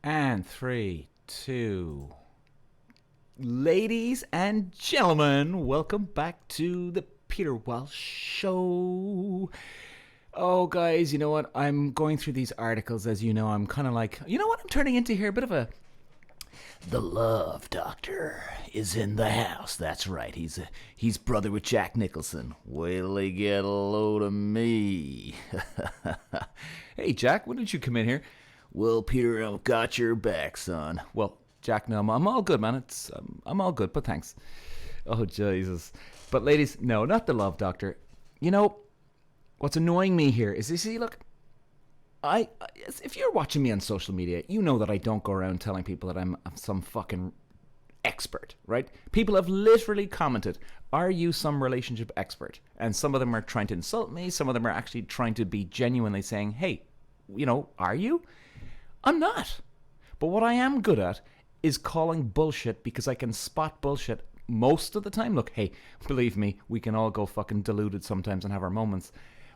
And 3, 2. Ladies and gentlemen, welcome back to the Peter Walsh Show. Oh, guys, you know what? I'm going through these articles, as you know. I'm kind of like, you know what I'm turning into here? A bit of a... The Love Doctor is in the house. That's right. He's brother with Jack Nicholson. Wait till they get a load of me. Hey, Jack, when did you come in here? Well, Peter, I've got your back, son. Well, Jack, no, I'm all good, man. I'm all good, but thanks. Oh, Jesus. But ladies, no, not the Love Doctor. You know, what's annoying me here is, you see, look, if you're watching me on social media, you know that I don't go around telling people that I'm some fucking expert, right? People have literally commented, are you some relationship expert? And some of them are trying to insult me. Some of them are actually trying to be genuinely saying, hey, you know, are you? I'm not. But what I am good at is calling bullshit, because I can spot bullshit most of the time. Look, hey, believe me, we can all go fucking deluded sometimes and have our moments.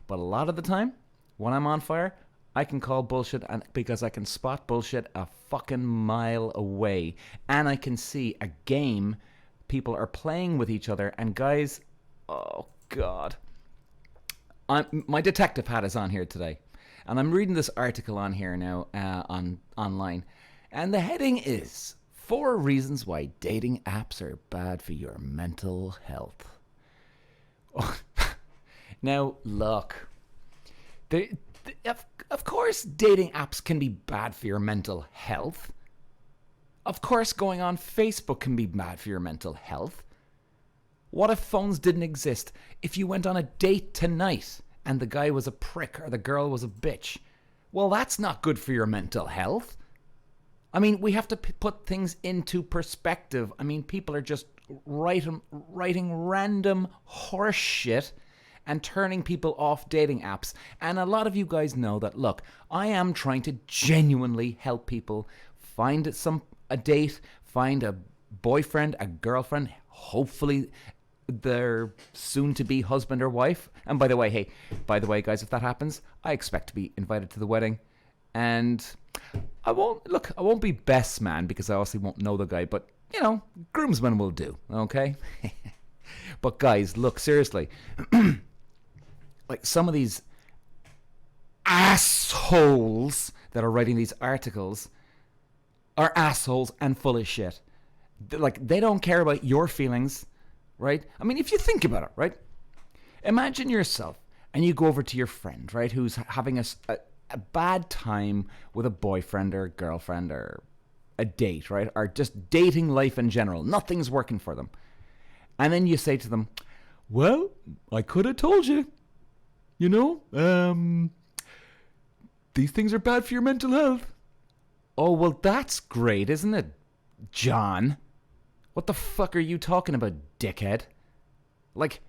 But a lot of the time, when I'm on fire, I can call bullshit, and because I can spot bullshit a fucking mile away. And I can see a game people are playing with each other. And guys, oh God. My detective hat is on here today. And I'm reading this article on here now online. And the heading is 4 Reasons Why Dating Apps Are Bad for Your Mental Health. Now, look. Of course, dating apps can be bad for your mental health. Of course, going on Facebook can be bad for your mental health. What if phones didn't exist? If you went on a date tonight and the guy was a prick or the girl was a bitch, well, that's not good for your mental health. I mean, we have to put things into perspective. I mean, people are just writing random horse shit and turning people off dating apps. And a lot of you guys know that, look, I am trying to genuinely help people find a date, find a boyfriend, a girlfriend, hopefully their soon-to-be husband or wife. And by the way, guys, if that happens, I expect to be invited to the wedding. And I won't be best man, because I obviously won't know the guy, but, you know, groomsman will do, okay? But guys, look, seriously, like some of these assholes that are writing these articles are assholes and full of shit. Like, they don't care about your feelings, right? I mean, if you think about it, right? Imagine yourself and you go over to your friend, right, who's having a bad time with a boyfriend or a girlfriend or a date, right? Or just dating life in general. Nothing's working for them. And then you say to them, well, I could have told you. You know, these things are bad for your mental health. Oh, well, that's great, isn't it, John? What the fuck are you talking about, dickhead? Like,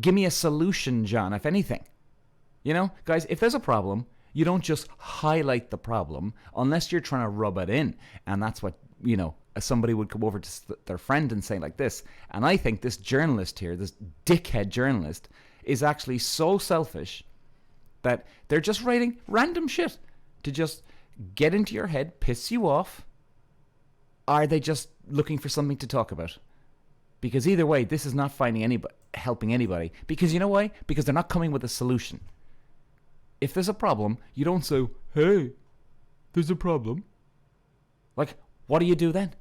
give me a solution, John, if anything. You know, guys, if there's a problem, you don't just highlight the problem unless you're trying to rub it in. And that's what, you know, somebody would come over to their friend and say like this. And I think this journalist here, this dickhead journalist, is actually so selfish that they're just writing random shit to just get into your head, piss you off. Are they just looking for something to talk about? Because either way, this is not helping anybody. Because you know why? Because they're not coming with a solution. If there's a problem, you don't say, hey, there's a problem. Like, what do you do then?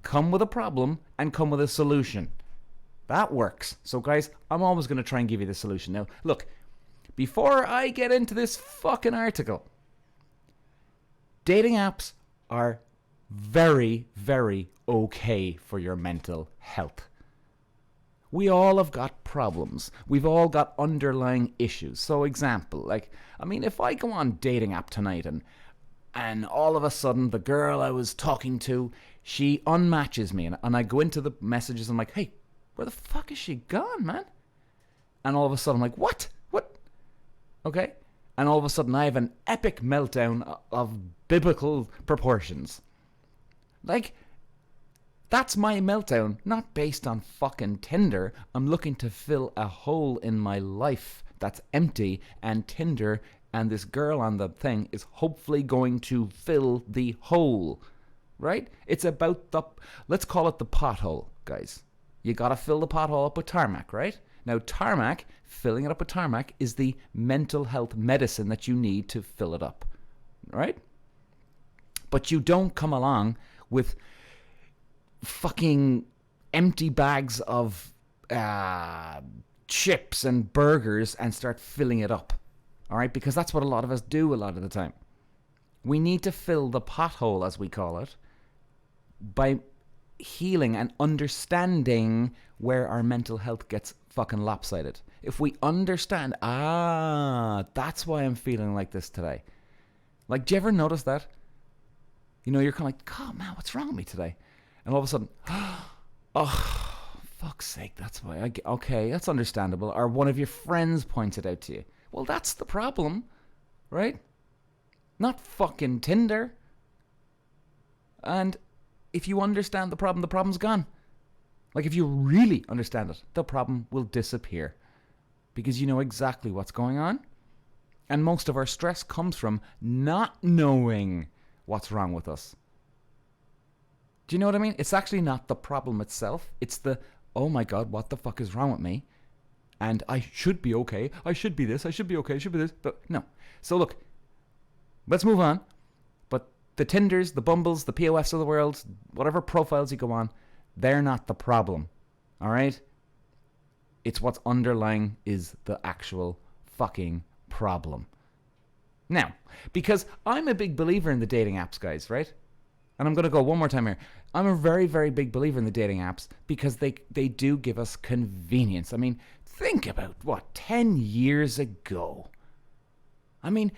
Come with a problem and come with a solution. That works. So guys, I'm always going to try and give you the solution. Now, look, before I get into this fucking article, dating apps are very, very okay for your mental health. We all have got problems. We've all got underlying issues. So example, like, I mean, if I go on dating app tonight and all of a sudden the girl I was talking to, she unmatches me and I go into the messages and I'm like, hey, where the fuck is she gone, man? And all of a sudden I'm like, what? Okay? And all of a sudden I have an epic meltdown of biblical proportions. Like, that's my meltdown, not based on fucking Tinder. I'm looking to fill a hole in my life that's empty, and Tinder and this girl on the thing is hopefully going to fill the hole, right? It's about let's call it the pothole, guys. You got to fill the pothole up with tarmac, right? Now, tarmac, filling it up with tarmac, is the mental health medicine that you need to fill it up, right? But you don't come along with fucking empty bags of chips and burgers and start filling it up, all right? Because that's what a lot of us do a lot of the time. We need to fill the pothole, as we call it, by healing and understanding where our mental health gets fucking lopsided. If we understand, that's why I'm feeling like this today. Like, do you ever notice that? You know, you're kind of like, God, man, what's wrong with me today? And all of a sudden, oh, fuck's sake, that's why. Okay, that's understandable. Or one of your friends pointed out to you. Well, that's the problem, right? Not fucking Tinder. And if you understand the problem's gone. Like, if you really understand it, the problem will disappear. Because you know exactly what's going on. And most of our stress comes from not knowing what's wrong with us. Do you know what I mean? It's actually not the problem itself. It's the, oh my God, what the fuck is wrong with me? And I should be okay. I should be this. I should be okay. I should be this. But no. So look, let's move on. But the Tinders, the Bumbles, the POFs of the world, whatever profiles you go on, they're not the problem. All right? It's what's underlying is the actual fucking problem. Now, because I'm a big believer in the dating apps, guys, right? And I'm going to go one more time here. I'm a very, very big believer in the dating apps because they do give us convenience. I mean, think about, 10 years ago? I mean,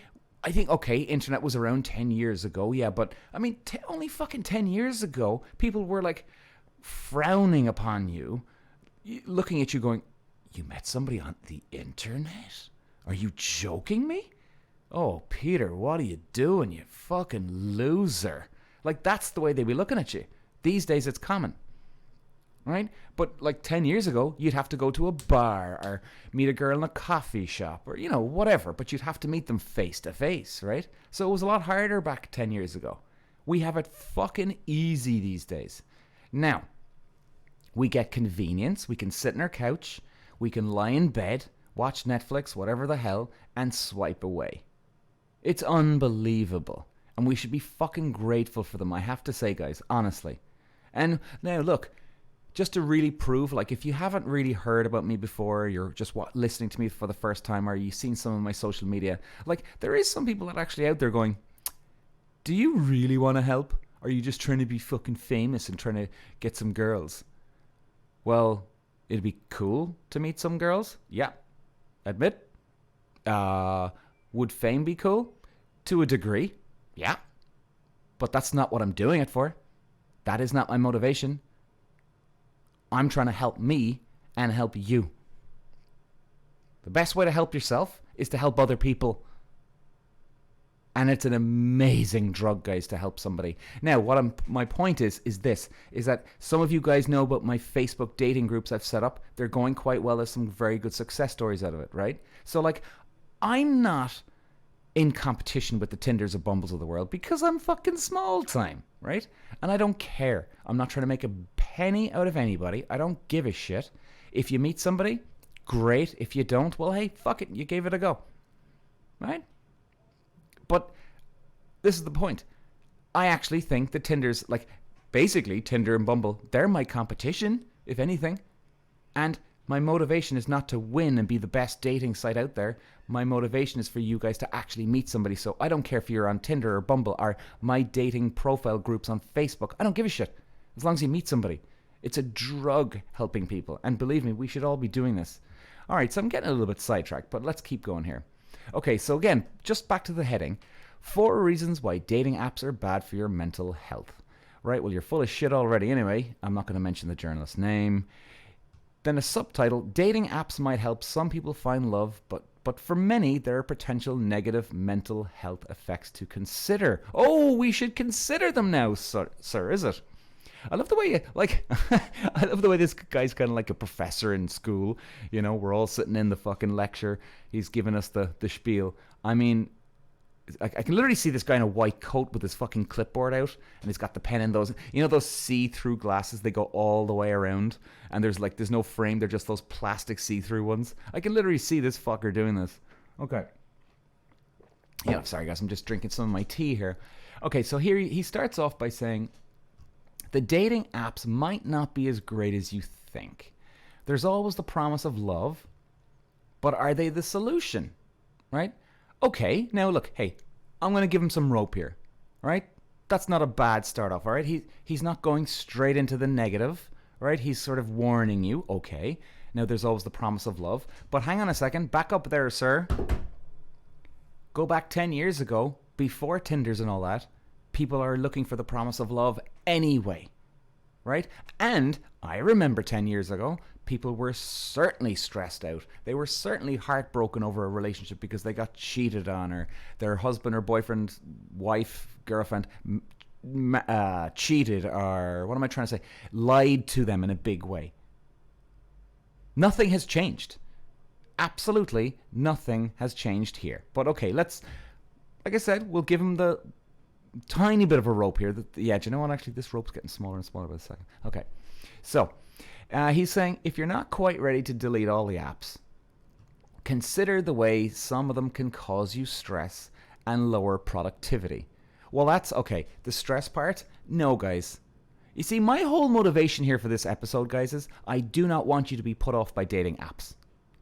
I think, okay, internet was around 10 years ago, yeah, but, I mean, only fucking 10 years ago, people were, like, frowning upon you, looking at you going, you met somebody on the internet? Are you joking me? Oh, Peter, what are you doing, you fucking loser? Like, that's the way they be looking at you. These days, it's common, right? But, like, 10 years ago, you'd have to go to a bar or meet a girl in a coffee shop or, whatever. But you'd have to meet them face to face, right? So it was a lot harder back 10 years ago. We have it fucking easy these days. Now, we get convenience. We can sit on our couch. We can lie in bed, watch Netflix, whatever the hell, and swipe away. It's unbelievable. And we should be fucking grateful for them, I have to say, guys, honestly. And now, look, just to really prove, like, if you haven't really heard about me before, you're just listening to me for the first time, or you've seen some of my social media, like, there is some people that are actually out there going, do you really want to help? Or are you just trying to be fucking famous and trying to get some girls? Well, it'd be cool to meet some girls. Yeah, admit. Would fame be cool? To a degree. Yeah. But that's not what I'm doing it for. That is not my motivation. I'm trying to help me and help you. The best way to help yourself is to help other people. And it's an amazing drug, guys, to help somebody. Now, my point is that some of you guys know about my Facebook dating groups I've set up. They're going quite well. There's some very good success stories out of it, right? So, like, I'm not in competition with the Tinders or Bumbles of the world because I'm fucking small time, right? And I don't care. I'm not trying to make a penny out of anybody. I don't give a shit. If you meet somebody, great. If you don't, well, hey, fuck it. You gave it a go, right? But this is the point. I actually think the Tinders, like, basically Tinder and Bumble, they're my competition, if anything. And my motivation is not to win and be the best dating site out there. My motivation is for you guys to actually meet somebody. So I don't care if you're on Tinder or Bumble or my dating profile groups on Facebook. I don't give a shit. As long as you meet somebody. It's a drug helping people. And believe me, we should all be doing this. All right, so I'm getting a little bit sidetracked, but let's keep going here. Okay, so again, just back to the heading. 4 reasons why dating apps are bad for your mental health. Right, well, you're full of shit already anyway. I'm not going to mention the journalist's name. Then a subtitle, dating apps might help some people find love, but for many, there are potential negative mental health effects to consider. Oh, we should consider them now, sir, is it? I love the way, like, I love the way this guy's kind of like a professor in school. You know, we're all sitting in the fucking lecture. He's giving us the spiel. I mean, I can literally see this guy in a white coat with his fucking clipboard out, and he's got the pen in those, you know, those see-through glasses. They go all the way around, and there's no frame. They're just those plastic see-through ones. I can literally see this fucker doing this. Okay. Yeah, sorry guys, I'm just drinking some of my tea here. Okay, so here he starts off by saying, the dating apps might not be as great as you think. There's always the promise of love, but are they the solution? Right? Okay, now look, hey, I'm going to give him some rope here, right? That's not a bad start off, all right? He's not going straight into the negative, right? He's sort of warning you, okay. Now there's always the promise of love, but hang on a second, back up there, sir. Go back 10 years ago, before Tinders and all that, people are looking for the promise of love anyway, right? And I remember 10 years ago, people were certainly stressed out. They were certainly heartbroken over a relationship because they got cheated on, or their husband or boyfriend, wife, girlfriend cheated, or what am I trying to say? Lied to them in a big way. Nothing has changed. Absolutely nothing has changed here. But okay, let's, like I said, we'll give him the tiny bit of a rope here. Yeah, do you know what? Actually, this rope's getting smaller and smaller by the second. Okay, so he's saying, if you're not quite ready to delete all the apps, consider the way some of them can cause you stress and lower productivity. Well, that's okay. The stress part? No, guys. You see, my whole motivation here for this episode, guys, is I do not want you to be put off by dating apps.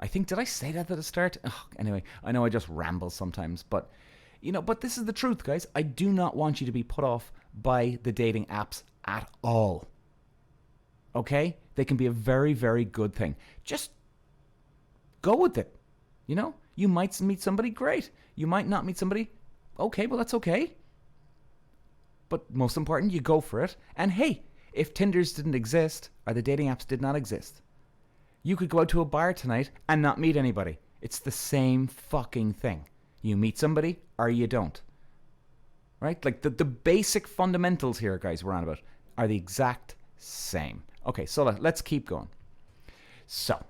I think, did I say that at the start? Ugh, anyway, I know I just ramble sometimes, but but this is the truth, guys. I do not want you to be put off by the dating apps at all. Okay? They can be a very, very good thing. Just go with it. You might meet somebody great. You might not meet somebody. Okay, well, that's okay. But most important, you go for it. And hey, if Tinders didn't exist, or the dating apps did not exist, you could go out to a bar tonight and not meet anybody. It's the same fucking thing. You meet somebody or you don't. Right? Like the basic fundamentals here, guys, we're on about, are the exact same. Okay, so let's keep going. So,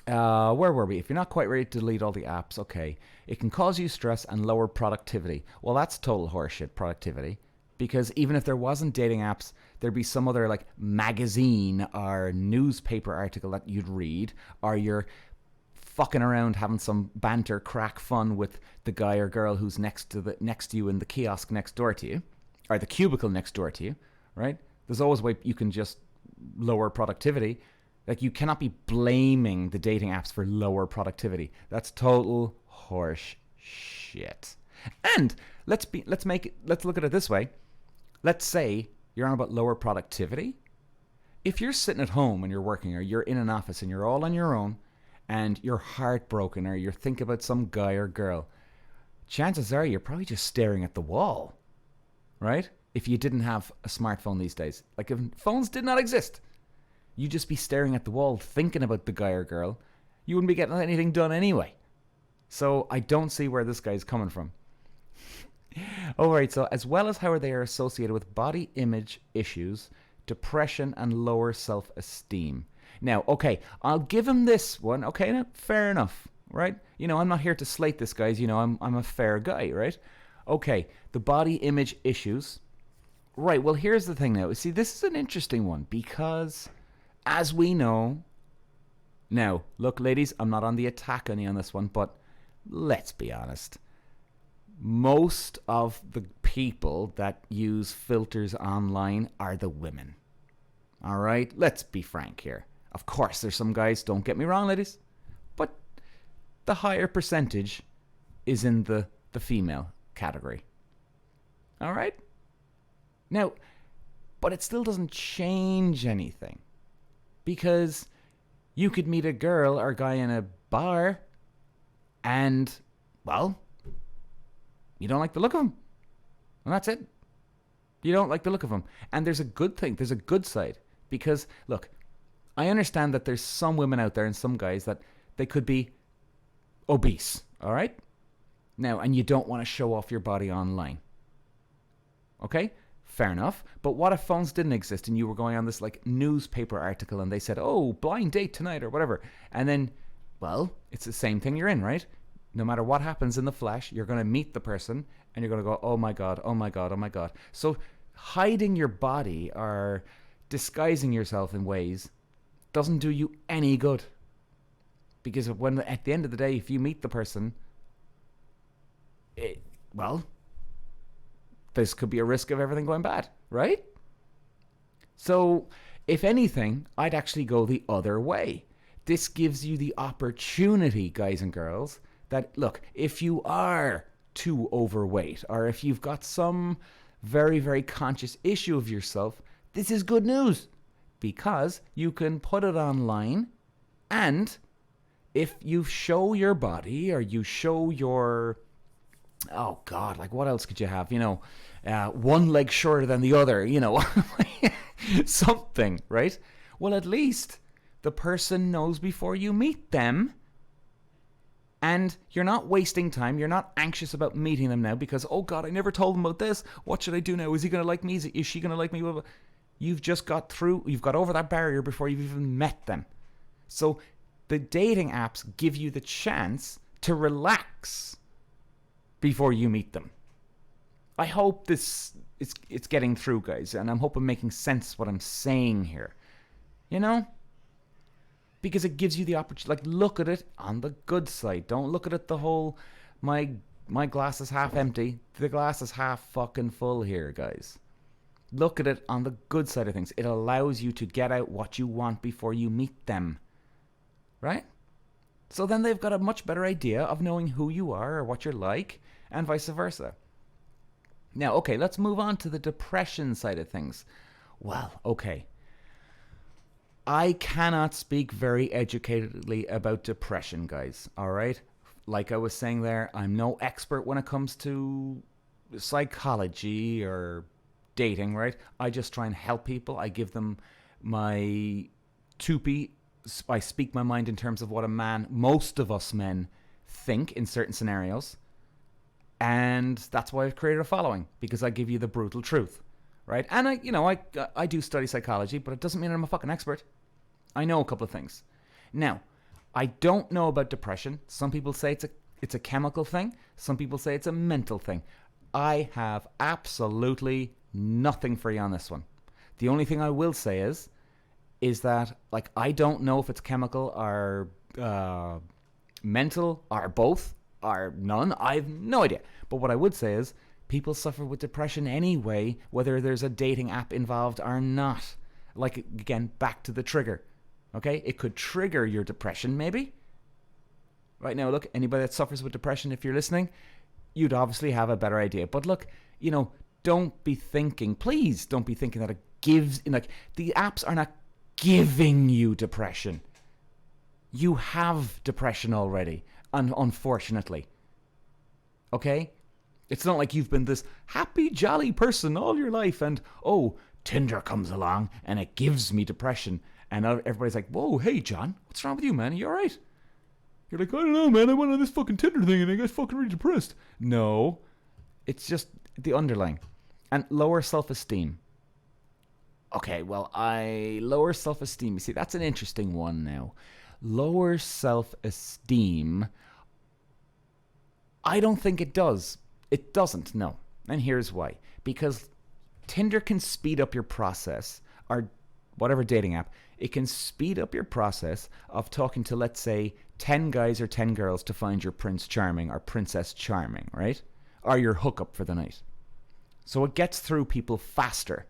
where were we? If you're not quite ready to delete all the apps, okay, it can cause you stress and lower productivity. Well, that's total horseshit, productivity. Because even if there wasn't dating apps, there'd be some other like magazine or newspaper article that you'd read, or you're fucking around having some banter, crack fun with the guy or girl who's next to you in the kiosk next door to you, or the cubicle next door to you, right? There's always a way you can just lower productivity. Like, you cannot be blaming the dating apps for lower productivity. That's total horse shit. And let's look at it this way. Let's say you're on about lower productivity. If you're sitting at home and you're working, or you're in an office and you're all on your own, and you're heartbroken, or you're thinking about some guy or girl, chances are you're probably just staring at the wall, right? If you didn't have a smartphone these days. Like, if phones did not exist, you'd just be staring at the wall thinking about the guy or girl. You wouldn't be getting anything done anyway. So I don't see where this guy's coming from. Alright, so as well as how they are associated with body image issues, depression, and lower self-esteem. Now, okay, I'll give him this one. Okay, now, fair enough, right? I'm not here to slate this, guys. I'm a fair guy, right? Okay, the body image issues. Right, well, here's the thing now. See, this is an interesting one because, as we know... Now, look, ladies, I'm not on the attack on you on this one, but let's be honest. Most of the people that use filters online are the women. All right? Let's be frank here. Of course, there's some guys, don't get me wrong, ladies, but the higher percentage is in the female category. All right? Now, but it still doesn't change anything, because you could meet a girl or guy in a bar and, well, you don't like the look of him. And that's it. You don't like the look of him. And there's a good thing. There's a good side. Because, look, I understand that there's some women out there and some guys that they could be obese. All right? Now, and you don't want to show off your body online. Okay? Fair enough. But what if phones didn't exist and you were going on this like newspaper article and they said, oh, blind date tonight or whatever. And then, well, it's the same thing you're in, right? No matter what happens in the flesh, you're going to meet the person and you're going to go, oh my God, oh my God, oh my God. So hiding your body or disguising yourself in ways doesn't do you any good. Because when at the end of the day, if you meet the person, well, this could be a risk of everything going bad, right? So, if anything, I'd actually go the other way. This gives you the opportunity, guys and girls, that, look, if you are too overweight or if you've got some very, very conscious issue of yourself, this is good news because you can put it online, and if you show your body or you show your... oh God, like what else could you have? One leg shorter than the other, something, right? Well, at least the person knows before you meet them, and you're not wasting time. You're not anxious about meeting them now because, oh God, I never told them about this. What should I do now? Is he going to like me? Is she going to like me? You've just got over that barrier before you've even met them. So the dating apps give you the chance to relax before you meet them. I hope it's getting through, guys, and I'm hoping making sense what I'm saying here. Because it gives you the opportunity. Like, look at it on the good side. Don't look at it the whole my glass is half empty. The glass is half fucking full here, guys. Look at it on the good side of things. It allows you to get out what you want before you meet them. Right? So then they've got a much better idea of knowing who you are or what you're like, and vice versa. Now, okay, let's move on to the depression side of things. Well, okay. I cannot speak very educatedly about depression, guys, all right? Like I was saying there, I'm no expert when it comes to psychology or dating, right? I just try and help people. I give them my I speak my mind in terms of what most of us men think in certain scenarios. And that's why I've created a following, because I give you the brutal truth, right? And I do study psychology, but it doesn't mean I'm a fucking expert. I know a couple of things. Now, I don't know about depression. Some people say it's a chemical thing. Some people say it's a mental thing. I have absolutely nothing for you on this one. The only thing I will say is that, like, I don't know if it's chemical or mental or both or none. I have no idea. But what I would say is people suffer with depression anyway, whether there's a dating app involved or not. Like, again, back to the trigger. Okay? It could trigger your depression, maybe. Right now, look, anybody that suffers with depression, if you're listening, you'd obviously have a better idea. But look, don't be thinking, please don't be thinking that it gives, like, the apps are not giving you depression. You have depression already, unfortunately. Okay? It's not like you've been this happy, jolly person all your life and, oh, Tinder comes along and it gives me depression. And everybody's like, whoa, hey, John, what's wrong with you, man? Are you all right? You're like, I don't know, man. I went on this fucking Tinder thing and I got fucking really depressed. No. It's just the underlying. And lower self-esteem. Okay, well, lower self-esteem. You see, that's an interesting one now. Lower self-esteem. I don't think it does. It doesn't, no. And here's why. Because Tinder can speed up your process, or whatever dating app, it can speed up your process of talking to, let's say, 10 guys or 10 girls to find your Prince Charming or Princess Charming, right? Or your hookup for the night. So it gets through people faster.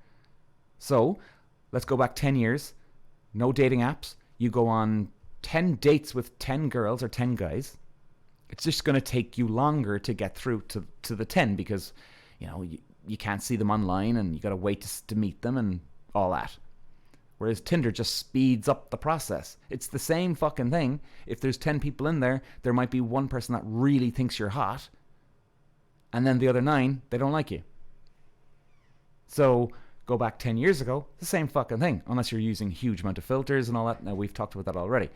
So, let's go back 10 years. No dating apps. You go on 10 dates with 10 girls or 10 guys. It's just going to take you longer to get through to the 10 because, you can't see them online and you got to wait to meet them and all that. Whereas Tinder just speeds up the process. It's the same fucking thing. If there's 10 people in there, there might be one person that really thinks you're hot. And then the other 9, they don't like you. So, go back 10 years ago, the same fucking thing. Unless you're using a huge amount of filters and all that. Now, we've talked about that already.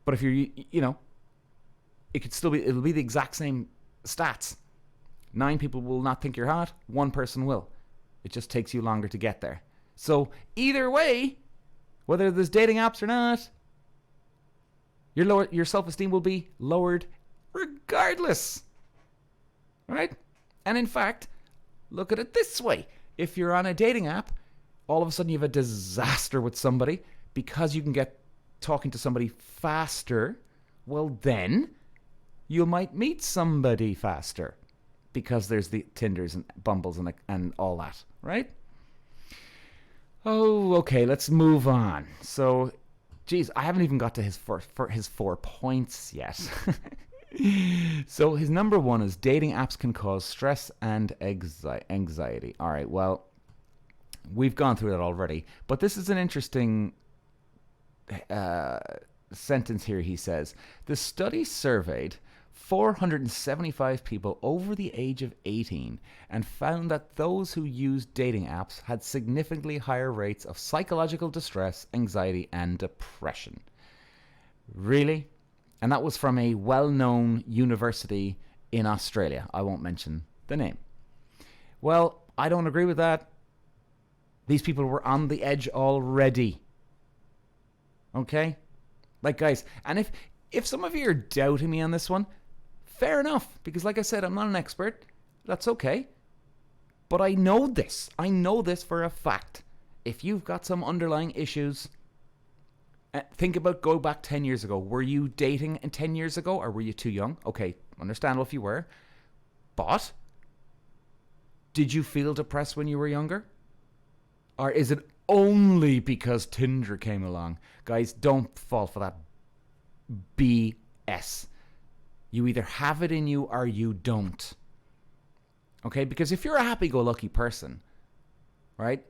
But if you're, it'll be the exact same stats. 9 people will not think you're hot. 1 person will. It just takes you longer to get there. So either way, whether there's dating apps or not, your self-esteem will be lowered regardless. Right? And in fact, look at it this way. If you're on a dating app, all of a sudden you have a disaster with somebody because you can get talking to somebody faster, well then you might meet somebody faster because there's the Tinders and Bumbles and all that, right? Oh, okay, let's move on. So, geez, I haven't even got to his 4 points yet. So his number 1 is dating apps can cause stress and anxiety. All right, well, we've gone through that already, but this is an interesting sentence here. He says, the study surveyed 475 people over the age of 18 and found that those who used dating apps had significantly higher rates of psychological distress, anxiety, and depression. Really? And that was from a well-known university in Australia. I won't mention the name. Well, I don't agree with that. These people were on the edge already. Okay? Like, guys, and if some of you are doubting me on this one, fair enough. Because like I said, I'm not an expert. That's okay. But I know this. I know this for a fact. If you've got some underlying issues, think about go back 10 years ago. Were you dating 10 years ago or were you too young? Okay, understandable if you were. But did you feel depressed when you were younger? Or is it only because Tinder came along? Guys, don't fall for that BS. You either have it in you or you don't. Okay? Because if you're a happy-go-lucky person, right?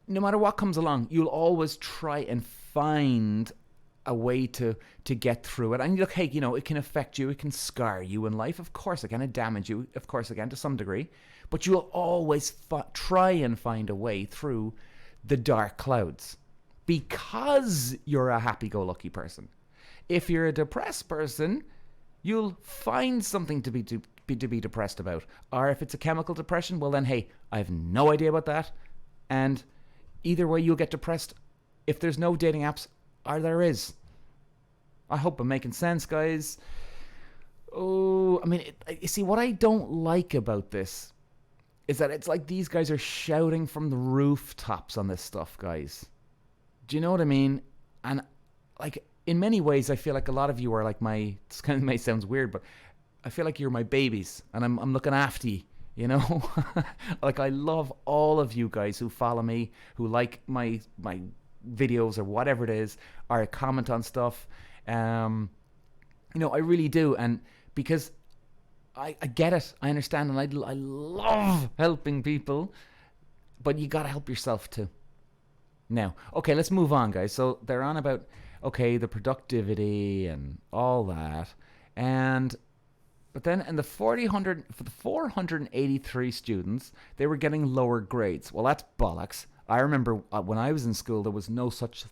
No matter what comes along, you'll always try and find a way to get through it. And look, hey, you know, it can affect you. It can scar you in life. Of course it can. It damage you. Of course it can to some degree. But you'll always try and find a way through the dark clouds because you're a happy-go-lucky person. If you're a depressed person, you'll find something to be depressed about. Or if it's a chemical depression, well then, hey, I have no idea about that. And either way, you'll get depressed if there's no dating apps or there is. I hope I'm making sense, guys. Oh, I mean, you see, what I don't like about this is that it's like these guys are shouting from the rooftops on this stuff, guys. Do you know what I mean? And, like, in many ways, I feel like a lot of you are like this kind of may sound weird, but I feel like you're my babies, and I'm looking after you. You know, like I love all of you guys who follow me, who like my videos or whatever it is, or comment on stuff. You know, I really do, and because I get it, I understand, and I love helping people, but you gotta help yourself too. Now, okay, let's move on, guys. So they're on about the productivity and all that, but then in for the 483 students, they were getting lower grades. Well, that's bollocks. I remember when I was in school, there was no such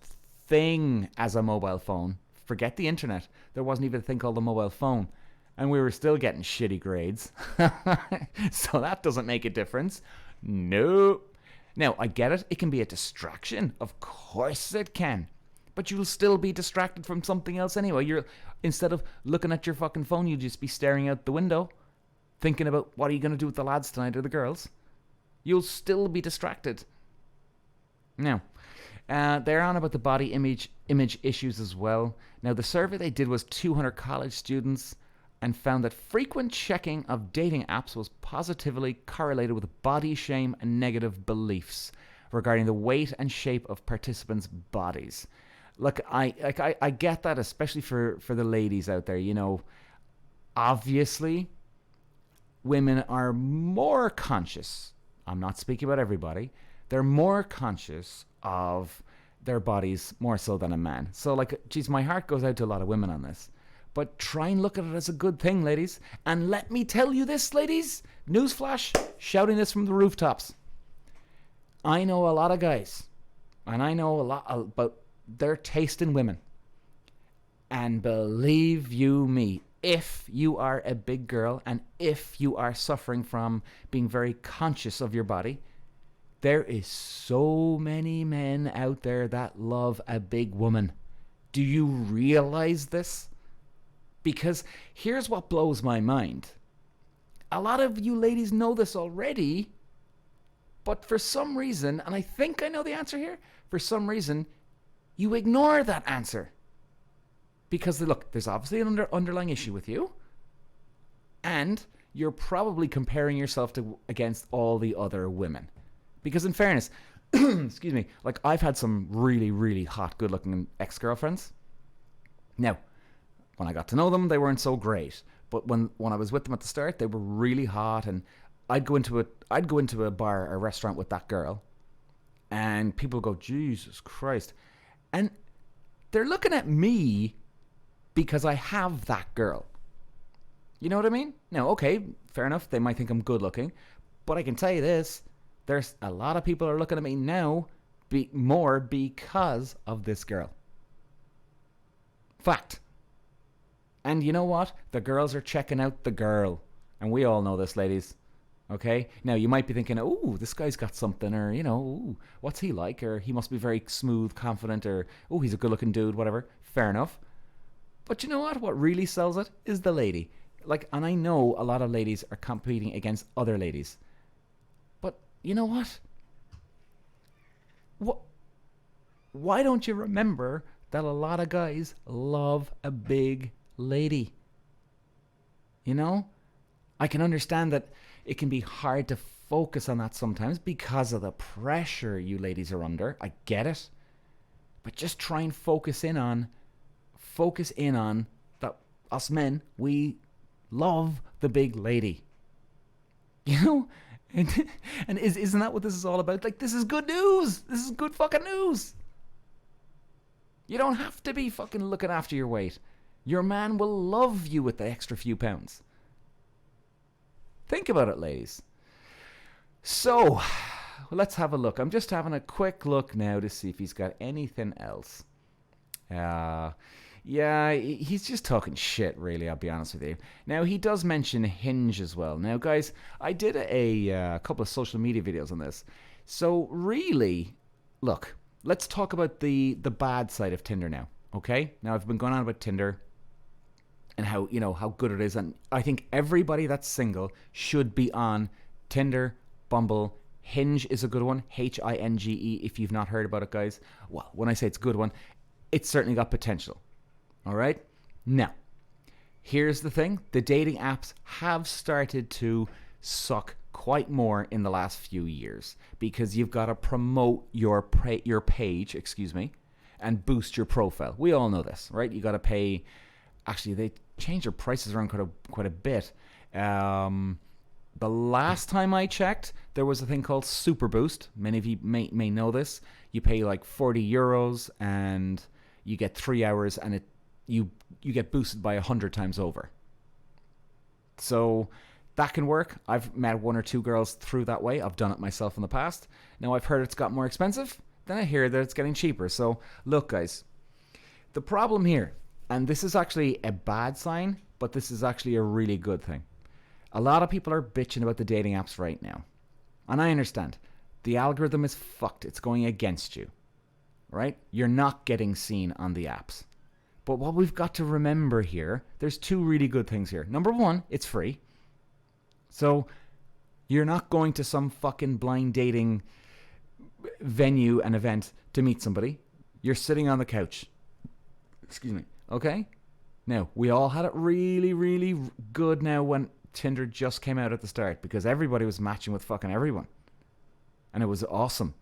thing as a mobile phone. Forget the internet. There wasn't even a thing called a mobile phone. And we were still getting shitty grades. So that doesn't make a difference. No. Now, I get it. It can be a distraction. Of course it can. But you'll still be distracted from something else anyway. Instead of looking at your fucking phone, you'll just be staring out the window, thinking about what are you going to do with the lads tonight or the girls. You'll still be distracted. Now, they're on about the body image issues as well. Now, the survey they did was 200 college students and found that frequent checking of dating apps was positively correlated with body shame and negative beliefs regarding the weight and shape of participants' bodies. Look, I get that, especially for the ladies out there. You know, obviously, women are more conscious. I'm not speaking about everybody. They're more conscious of their bodies more so than a man. So, like, geez, my heart goes out to a lot of women on this. But try and look at it as a good thing, ladies. And let me tell you this, ladies. Newsflash, shouting this from the rooftops. I know a lot of guys, and I know a lot about their taste in women. And believe you me, if you are a big girl and if you are suffering from being very conscious of your body, there is so many men out there that love a big woman. Do you realize this? Because here's what blows my mind. A lot of you ladies know this already, but for some reason, and I think I know the answer here, for some reason, you ignore that answer. Because look, there's obviously an underlying issue with you, and you're probably comparing yourself against all the other women. Because in fairness, excuse me, like I've had some really, really hot, good-looking ex-girlfriends. Now, when I got to know them, they weren't so great. But when I was with them at the start, they were really hot, and I'd go into a bar or a restaurant with that girl, and people go, Jesus Christ. And they're looking at me because I have that girl. You know what I mean? Now, okay, fair enough. They might think I'm good looking, but I can tell you this. There's a lot of people are looking at me now more because of this girl. Fact. And you know what? The girls are checking out the girl. And we all know this, ladies. Okay? Now, you might be thinking, oh, this guy's got something, or, you know, ooh, what's he like? Or he must be very smooth, confident, or, oh, he's a good-looking dude, whatever. Fair enough. But you know what? What really sells it is the lady. Like, and I know a lot of ladies are competing against other ladies. But you know what? Why don't you remember that a lot of guys love a big lady? You know? I can understand that it can be hard to focus on that sometimes because of the pressure you ladies are under. I get it. But just try and focus in on that us men, we love the big lady. You know? And isn't that what this is all about? Like, this is good news. This is good fucking news. You don't have to be fucking looking after your weight. Your man will love you with the extra few pounds. Think about it, ladies. So, let's have a look. I'm just having a quick look now to see if he's got anything else. Yeah, he's just talking shit, really, I'll be honest with you. Now, he does mention Hinge as well. Now, guys, I did a couple of social media videos on this. So, really, look, let's talk about the bad side of Tinder now, okay? Now, I've been going on about Tinder and how, you know, how good it is. And I think everybody that's single should be on Tinder, Bumble. Hinge is a good one. Hinge, if you've not heard about it, guys. Well, when I say it's a good one, it's certainly got potential. All right? Now, here's the thing. The dating apps have started to suck quite more in the last few years because you've got to promote your page, and boost your profile. We all know this, right? You got to pay. Actually, they changed their prices around quite a bit. The last time I checked, there was a thing called Super Boost. Many of you may know this. You pay like €40 and you get 3 hours, and you get boosted by 100 times over. So that can work. I've met one or two girls through that way. I've done it myself in the past. Now I've heard it's got more expensive. Then I hear that it's getting cheaper. So look, guys, the problem here, and this is actually a bad sign, but this is actually a really good thing. A lot of people are bitching about the dating apps right now. And I understand. The algorithm is fucked. It's going against you. Right? You're not getting seen on the apps. But what we've got to remember here, there's two really good things here. Number one, it's free. So you're not going to some fucking blind dating venue and event to meet somebody. You're sitting on the couch. Excuse me. Okay? Now, we all had it really, really good now when Tinder just came out at the start because everybody was matching with fucking everyone. And it was awesome.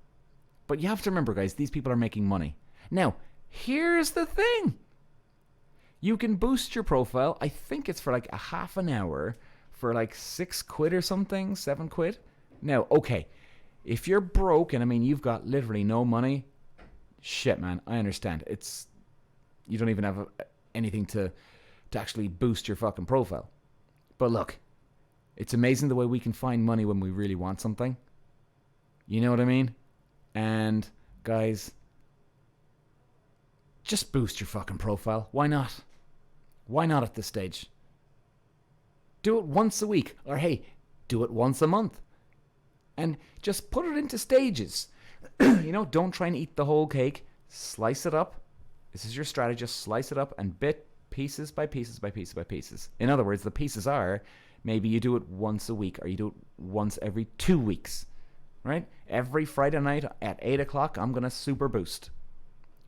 But you have to remember, guys, these people are making money. Now, here's the thing. You can boost your profile. I think it's for like a half an hour for like £6 or something, £7. Now, okay, if you're broke and I mean you've got literally no money, shit, man, I understand. You don't even have anything to actually boost your fucking profile. But look, it's amazing the way we can find money when we really want something. You know what I mean? And guys, just boost your fucking profile. Why not? Why not at this stage? Do it once a week. Or hey, do it once a month. And just put it into stages. Don't try and eat the whole cake. Slice it up. This is your strategy. Just slice it up and bit pieces by pieces by pieces by pieces. In other words, the pieces are maybe you do it once a week or you do it once every 2 weeks. Right? Every Friday night at 8 o'clock, I'm going to super boost.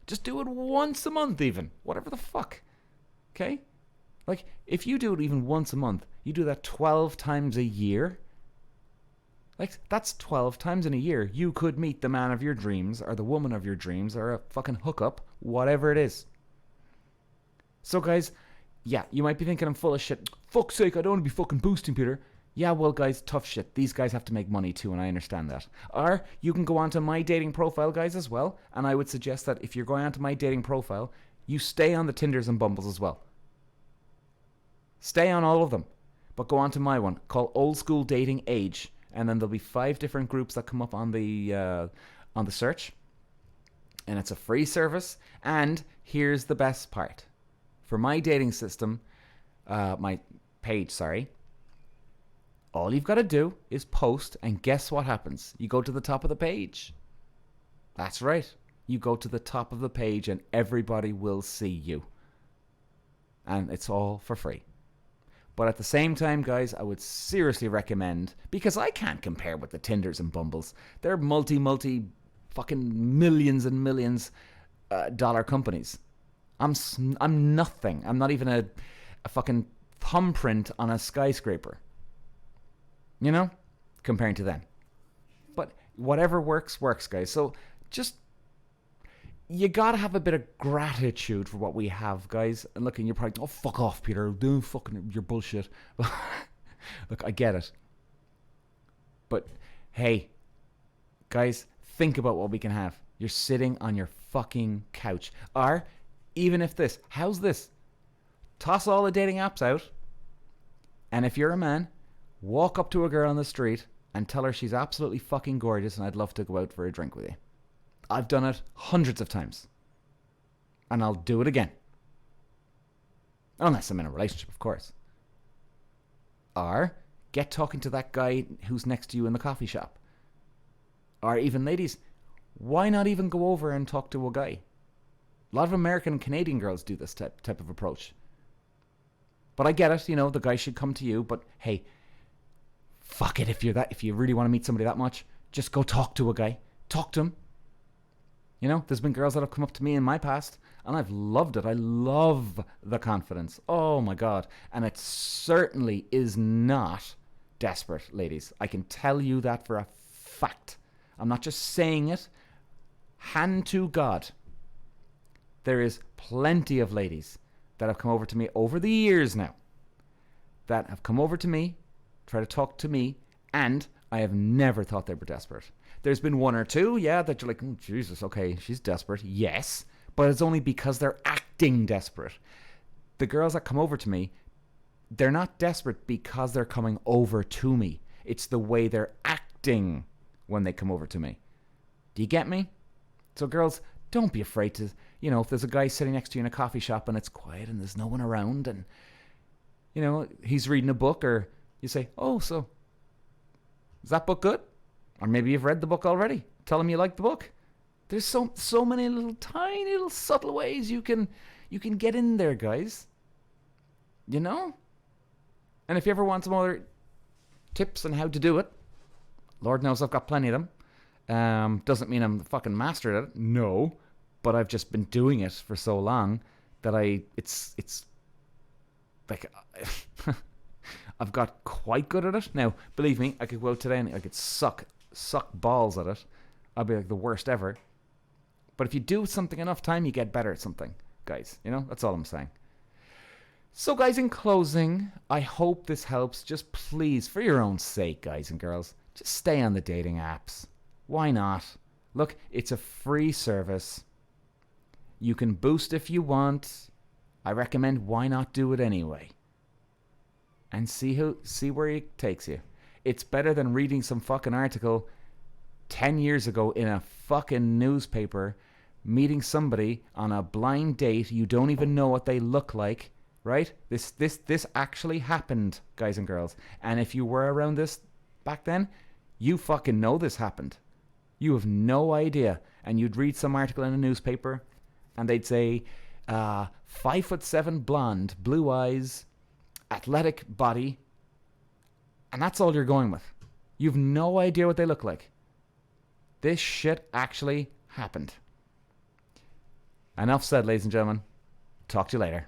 Just do it once a month even. Whatever the fuck. Okay? Like, if you do it even once a month, you do that 12 times a year. Like, that's 12 times in a year. You could meet the man of your dreams or the woman of your dreams or a fucking hookup, whatever it is. So, guys, yeah, you might be thinking I'm full of shit. Fuck's sake, I don't want to be fucking boosting, Peter. Yeah, well, guys, tough shit. These guys have to make money too, and I understand that. Or you can go onto my dating profile, guys, as well. And I would suggest that if you're going onto my dating profile, you stay on the Tinders and Bumbles as well. Stay on all of them. But go onto my one called Old School Dating Age. And then there'll be 5 different groups that come up on the search. And it's a free service. And here's the best part. For my dating system, my page, sorry, all you've got to do is post, and guess what happens? You go to the top of the page. That's right. You go to the top of the page and everybody will see you. And it's all for free. But at the same time, guys, I would seriously recommend, because I can't compare with the Tinders and Bumbles. They're multi fucking millions and millions dollar companies. I'm nothing. I'm not even a fucking thumbprint on a skyscraper. Comparing to them. But whatever works, guys. So just, you gotta have a bit of gratitude for what we have, guys. And look, and you're probably, oh, fuck off, Peter. Do fucking your bullshit. Look, I get it. But hey, guys, think about what we can have. You're sitting on your fucking couch. Or even if this, how's this? Toss all the dating apps out. And if you're a man, walk up to a girl on the street and tell her she's absolutely fucking gorgeous and I'd love to go out for a drink with you. I've done it hundreds of times. And I'll do it again. Unless I'm in a relationship, of course. Or get talking to that guy who's next to you in the coffee shop. Or even ladies, why not even go over and talk to a guy? A lot of American and Canadian girls do this type of approach. But I get it, the guy should come to you, but hey, fuck it, if you really want to meet somebody that much, just go talk to a guy. Talk to him. There's been girls that have come up to me in my past, and I've loved it. I love the confidence. Oh my God. And it certainly is not desperate, ladies. I can tell you that for a fact. I'm not just saying it. Hand to God. There is plenty of ladies that have come over to me over the years now, that have come over to me, try to talk to me, and I have never thought they were desperate. There's been one or two, that you're like, oh, Jesus, okay, she's desperate. Yes, but it's only because they're acting desperate. The girls that come over to me, they're not desperate because they're coming over to me. It's the way they're acting when they come over to me. Do you get me? So girls, don't be afraid to, if there's a guy sitting next to you in a coffee shop and it's quiet and there's no one around and, he's reading a book, or you say, oh, so is that book good? Or maybe you've read the book already. Tell him you like the book. There's so many little tiny little subtle ways you can get in there, guys. And if you ever want some other tips on how to do it, Lord knows I've got plenty of them. Doesn't mean I'm fucking master at it. No. But I've just been doing it for so long that it's like I've got quite good at it. Now, believe me, I could go out today and I could suck balls at it. I'll be like the worst ever. But if you do something enough time, you get better at something, guys. That's all I'm saying. So, guys, in closing, I hope this helps. Just please, for your own sake, guys and girls, just stay on the dating apps. Why not? Look, it's a free service. You can boost if you want. I recommend why not do it anyway. And see where it takes you. It's better than reading some fucking article 10 years ago in a fucking newspaper, meeting somebody on a blind date, you don't even know what they look like, right? This actually happened, guys and girls. And if you were around this back then, you fucking know this happened. You have no idea. And you'd read some article in a newspaper, and they'd say, 5'7" blonde, blue eyes, athletic body, and that's all you're going with. You've no idea what they look like. This shit actually happened. Enough said, ladies and gentlemen. Talk to you later.